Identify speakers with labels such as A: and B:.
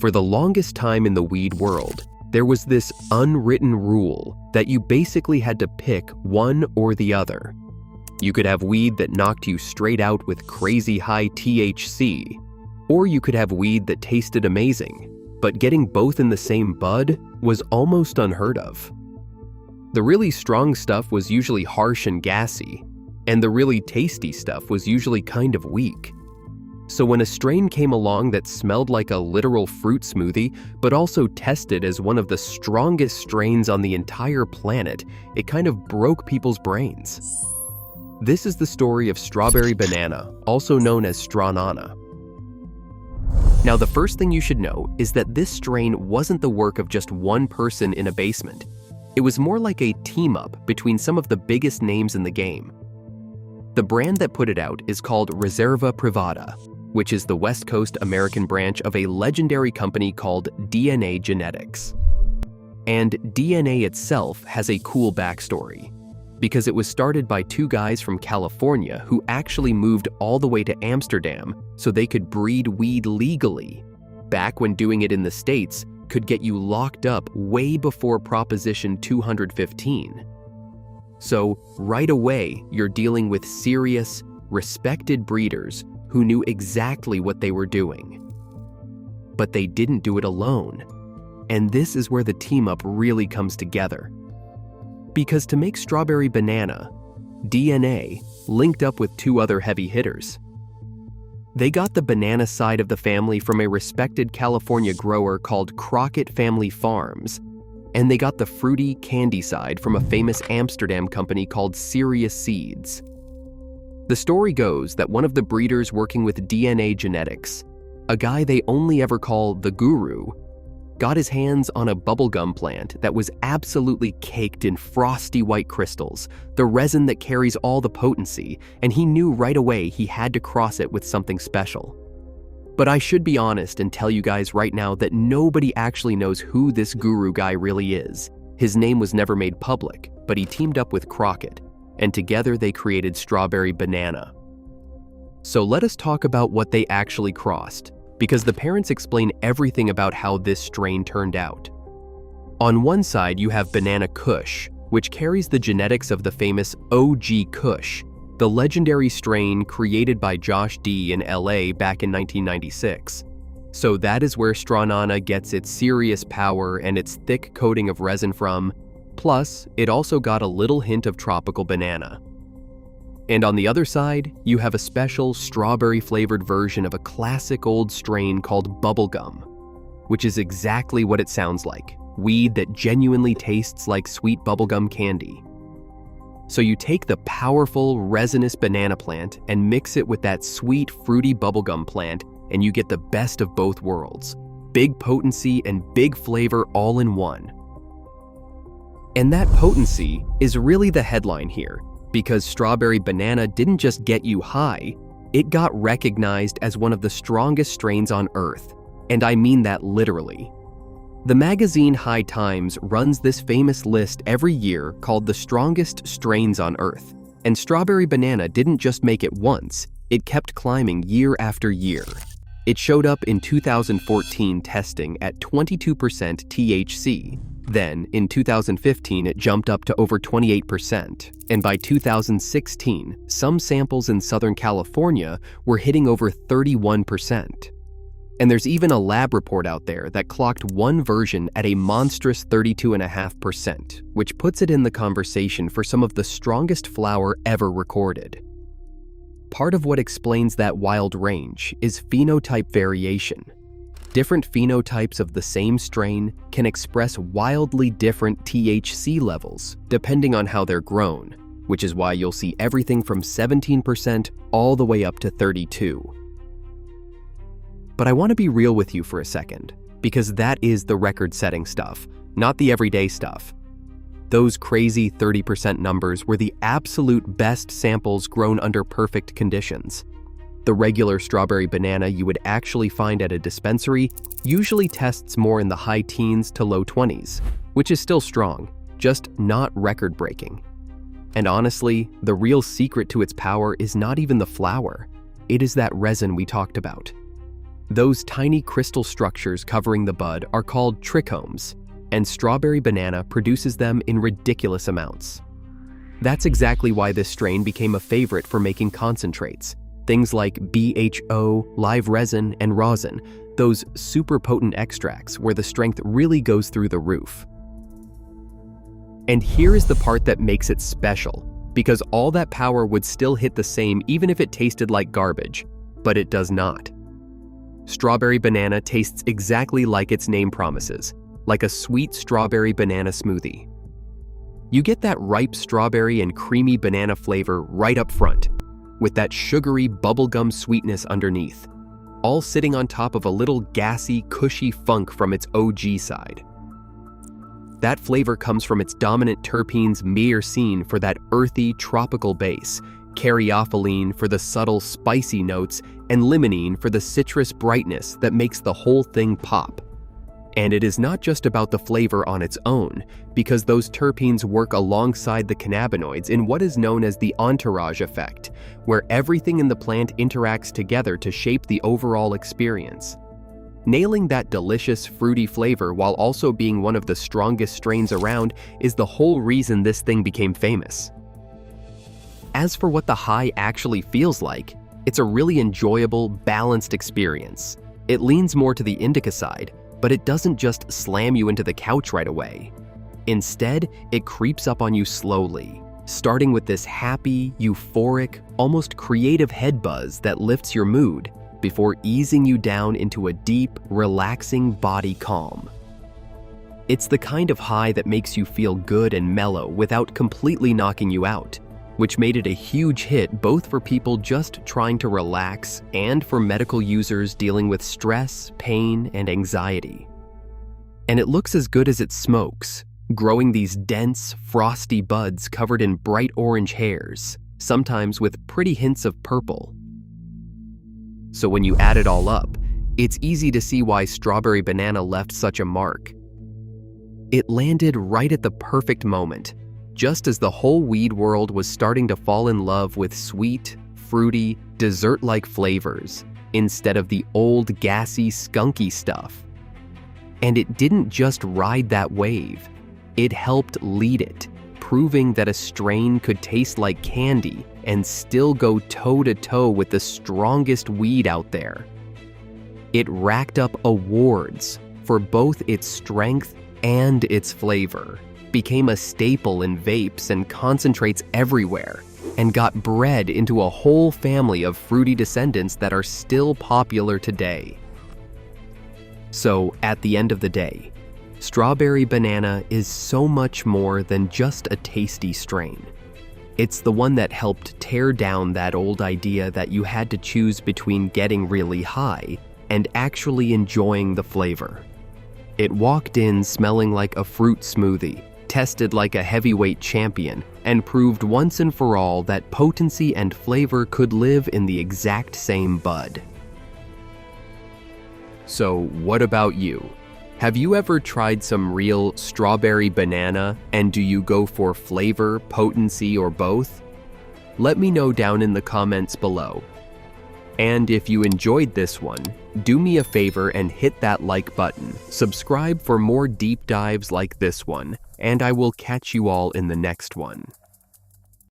A: For the longest time in the weed world, there was this unwritten rule that you basically had to pick one or the other. You could have weed that knocked you straight out with crazy high THC, or you could have weed that tasted amazing, but getting both in the same bud was almost unheard of. The really strong stuff was usually harsh and gassy, and the really tasty stuff was usually kind of weak. So when a strain came along that smelled like a literal fruit smoothie, but also tested as one of the strongest strains on the entire planet, it kind of broke people's brains. This is the story of strawberry banana, also known as Strawnana. Now, the first thing you should know is that this strain wasn't the work of just one person in a basement. It was more like a team-up between some of the biggest names in the game. The brand that put it out is called Reserva Privada, which is the West Coast American branch of a legendary company called DNA Genetics. And DNA itself has a cool backstory, because it was started by two guys from California who actually moved all the way to Amsterdam so they could breed weed legally, back when doing it in the States could get you locked up way before Proposition 215. So right away, you're dealing with serious, respected breeders who knew exactly what they were doing. But they didn't do it alone. And this is where the team-up really comes together. Because to make strawberry banana, DNA linked up with two other heavy hitters. They got the banana side of the family from a respected California grower called Crockett Family Farms, and they got the fruity candy side from a famous Amsterdam company called Serious Seeds. The story goes that one of the breeders working with DNA Genetics, a guy they only ever call the Guru, got his hands on a bubblegum plant that was absolutely caked in frosty white crystals, the resin that carries all the potency, and he knew right away he had to cross it with something special. But I should be honest and tell you guys right now that nobody actually knows who this Guru guy really is. His name was never made public, but he teamed up with Crockett, and together they created strawberry banana. So let us talk about what they actually crossed, because the parents explain everything about how this strain turned out. On one side, you have banana Kush, which carries the genetics of the famous OG Kush, the legendary strain created by Josh D in LA back in 1996. So that is where Strawnana gets its serious power and its thick coating of resin from. Plus, it also got a little hint of tropical banana. And on the other side, you have a special strawberry-flavored version of a classic old strain called bubblegum, which is exactly what it sounds like, weed that genuinely tastes like sweet bubblegum candy. So you take the powerful, resinous banana plant and mix it with that sweet, fruity bubblegum plant, and you get the best of both worlds. Big potency and big flavor all in one. And that potency is really the headline here, because strawberry banana didn't just get you high, it got recognized as one of the strongest strains on Earth, and I mean that literally. The magazine High Times runs this famous list every year called the strongest strains on Earth, and strawberry banana didn't just make it once, it kept climbing year after year. It showed up in 2014 testing at 22% THC. Then, in 2015, it jumped up to over 28%, and by 2016, some samples in Southern California were hitting over 31%. And there's even a lab report out there that clocked one version at a monstrous 32.5%, which puts it in the conversation for some of the strongest flower ever recorded. Part of what explains that wild range is phenotype variation. Different phenotypes of the same strain can express wildly different THC levels depending on how they're grown, which is why you'll see everything from 17% all the way up to 32%. But I want to be real with you for a second, because that is the record-setting stuff, not the everyday stuff. Those crazy 30% numbers were the absolute best samples grown under perfect conditions. The regular strawberry banana you would actually find at a dispensary usually tests more in the high teens to low 20s, which is still strong, just not record-breaking. And honestly, the real secret to its power is not even the flower, it is that resin we talked about. Those tiny crystal structures covering the bud are called trichomes, and strawberry banana produces them in ridiculous amounts. That's exactly why this strain became a favorite for making concentrates. Things like BHO, live resin, and rosin, those super potent extracts where the strength really goes through the roof. And here is the part that makes it special, because all that power would still hit the same even if it tasted like garbage, but it does not. Strawberry banana tastes exactly like its name promises, like a sweet strawberry banana smoothie. You get that ripe strawberry and creamy banana flavor right up front, with that sugary bubblegum sweetness underneath, all sitting on top of a little gassy, cushy funk from its OG side. That flavor comes from its dominant terpenes myrcene for that earthy, tropical base, caryophyllene for the subtle, spicy notes, and limonene for the citrus brightness that makes the whole thing pop. And it is not just about the flavor on its own, because those terpenes work alongside the cannabinoids in what is known as the entourage effect, where everything in the plant interacts together to shape the overall experience. Nailing that delicious, fruity flavor while also being one of the strongest strains around is the whole reason this thing became famous. As for what the high actually feels like, it's a really enjoyable, balanced experience. It leans more to the indica side, but it doesn't just slam you into the couch right away. Instead, it creeps up on you slowly, starting with this happy, euphoric, almost creative head buzz that lifts your mood before easing you down into a deep, relaxing body calm. It's the kind of high that makes you feel good and mellow without completely knocking you out, which made it a huge hit both for people just trying to relax and for medical users dealing with stress, pain, and anxiety. And it looks as good as it smokes, growing these dense, frosty buds covered in bright orange hairs, sometimes with pretty hints of purple. So when you add it all up, it's easy to see why strawberry banana left such a mark. It landed right at the perfect moment, just as the whole weed world was starting to fall in love with sweet, fruity, dessert-like flavors instead of the old, gassy, skunky stuff. And it didn't just ride that wave, it helped lead it, proving that a strain could taste like candy and still go toe-to-toe with the strongest weed out there. It racked up awards for both its strength and its flavor, became a staple in vapes and concentrates everywhere, and got bred into a whole family of fruity descendants that are still popular today. So, at the end of the day, strawberry banana is so much more than just a tasty strain. It's the one that helped tear down that old idea that you had to choose between getting really high and actually enjoying the flavor. It walked in smelling like a fruit smoothie, tested like a heavyweight champion, and proved once and for all that potency and flavor could live in the exact same bud. So what about you? Have you ever tried some real strawberry banana, and do you go for flavor, potency, or both? Let me know down in the comments below. And if you enjoyed this one, do me a favor and hit that like button, subscribe for more deep dives like this one, and I will catch you all in the next one.